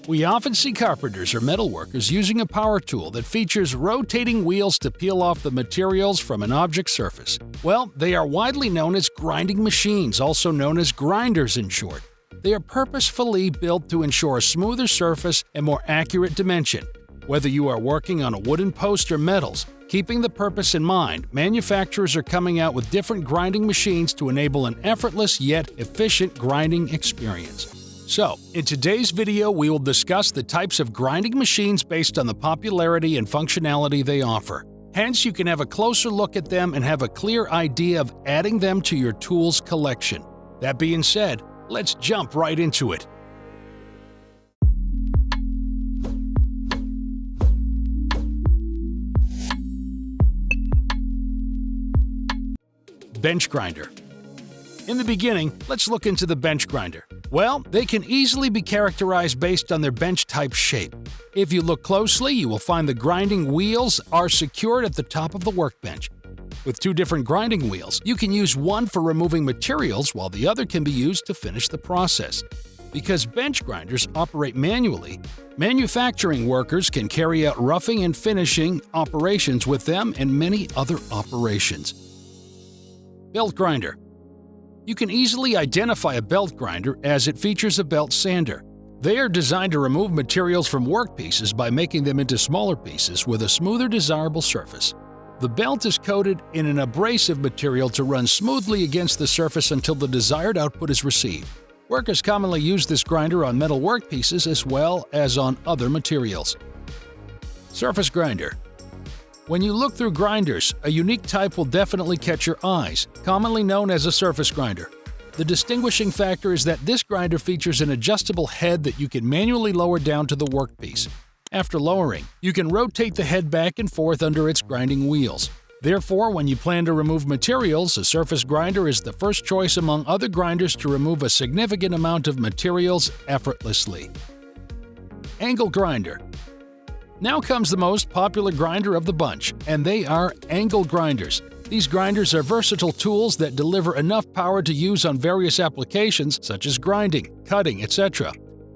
We often see carpenters or metalworkers using a power tool that features rotating wheels to peel off the materials from an object's surface. Well, they are widely known as grinding machines, also known as grinders in short. They are purposefully built to ensure a smoother surface and more accurate dimension. Whether you are working on a wooden post or metals, keeping the purpose in mind, manufacturers are coming out with different grinding machines to enable an effortless yet efficient grinding experience. So, in today's video, we will discuss the types of grinding machines based on the popularity and functionality they offer. Hence, you can have a closer look at them and have a clear idea of adding them to your tools collection. That being said, let's jump right into it. Bench grinder. In the beginning, let's look into the bench grinder. Well, they can easily be characterized based on their bench-type shape. If you look closely, you will find the grinding wheels are secured at the top of the workbench. With two different grinding wheels, you can use one for removing materials while the other can be used to finish the process. Because bench grinders operate manually, manufacturing workers can carry out roughing and finishing operations with them and many other operations. Belt grinder. You can easily identify a belt grinder as it features a belt sander. They are designed to remove materials from workpieces by making them into smaller pieces with a smoother, desirable surface. The belt is coated in an abrasive material to run smoothly against the surface until the desired output is received. Workers commonly use this grinder on metal workpieces as well as on other materials. Surface grinder. When you look through grinders, a unique type will definitely catch your eyes, commonly known as a surface grinder. The distinguishing factor is that this grinder features an adjustable head that you can manually lower down to the workpiece. After lowering, you can rotate the head back and forth under its grinding wheels. Therefore, when you plan to remove materials, a surface grinder is the first choice among other grinders to remove a significant amount of materials effortlessly. Angle grinder. Now comes the most popular grinder of the bunch, and they are angle grinders. These grinders are versatile tools that deliver enough power to use on various applications such as grinding, cutting, etc.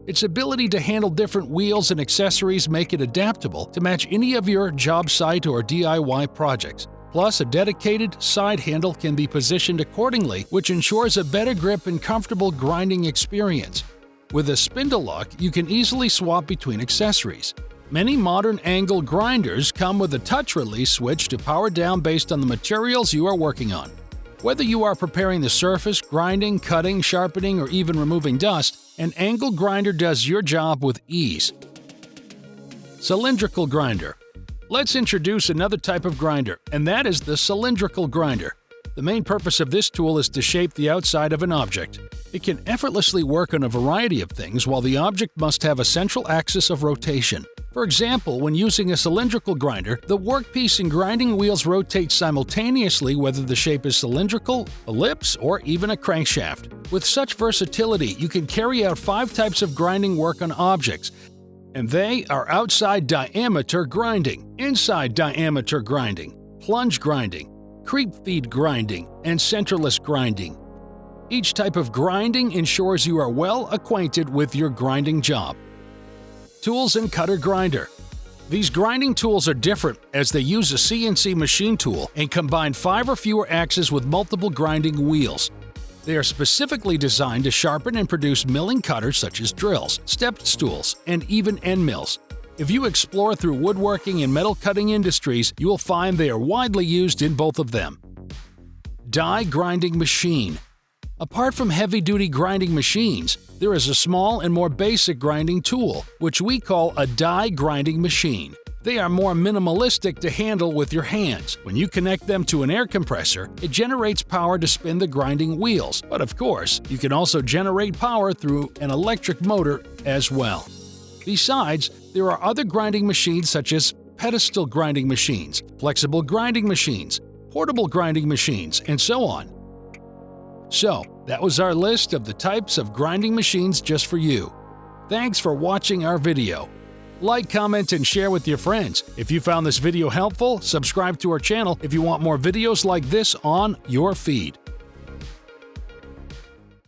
Its ability to handle different wheels and accessories make it adaptable to match any of your job site or DIY projects. Plus, a dedicated side handle can be positioned accordingly, which ensures a better grip and comfortable grinding experience. With a spindle lock, you can easily swap between accessories. Many modern angle grinders come with a touch release switch to power down based on the materials you are working on. Whether you are preparing the surface, grinding, cutting, sharpening, or even removing dust, an angle grinder does your job with ease. Cylindrical grinder. Let's introduce another type of grinder, and that is the cylindrical grinder. The main purpose of this tool is to shape the outside of an object. It can effortlessly work on a variety of things while the object must have a central axis of rotation. For example, when using a cylindrical grinder, the workpiece and grinding wheels rotate simultaneously whether the shape is cylindrical, ellipse, or even a crankshaft. With such versatility, you can carry out 5 types of grinding work on objects, and they are outside diameter grinding, inside diameter grinding, plunge grinding, creep feed grinding, and centerless grinding. Each type of grinding ensures you are well acquainted with your grinding job. Tools and cutter grinder. These grinding tools are different as they use a CNC machine tool and combine 5 or fewer axes with multiple grinding wheels. They are specifically designed to sharpen and produce milling cutters such as drills, stepped stools, and even end mills. If you explore through woodworking and metal cutting industries, you will find they are widely used in both of them. Die grinding machine. Apart from heavy-duty grinding machines, there is a small and more basic grinding tool, which we call a die grinding machine. They are more minimalistic to handle with your hands. When you connect them to an air compressor, it generates power to spin the grinding wheels. But of course, you can also generate power through an electric motor as well. Besides, there are other grinding machines such as pedestal grinding machines, flexible grinding machines, portable grinding machines, and so on. So, that was our list of the types of grinding machines just for you. Thanks for watching our video. Like, comment, and share with your friends. If you found this video helpful, subscribe to our channel if you want more videos like this on your feed.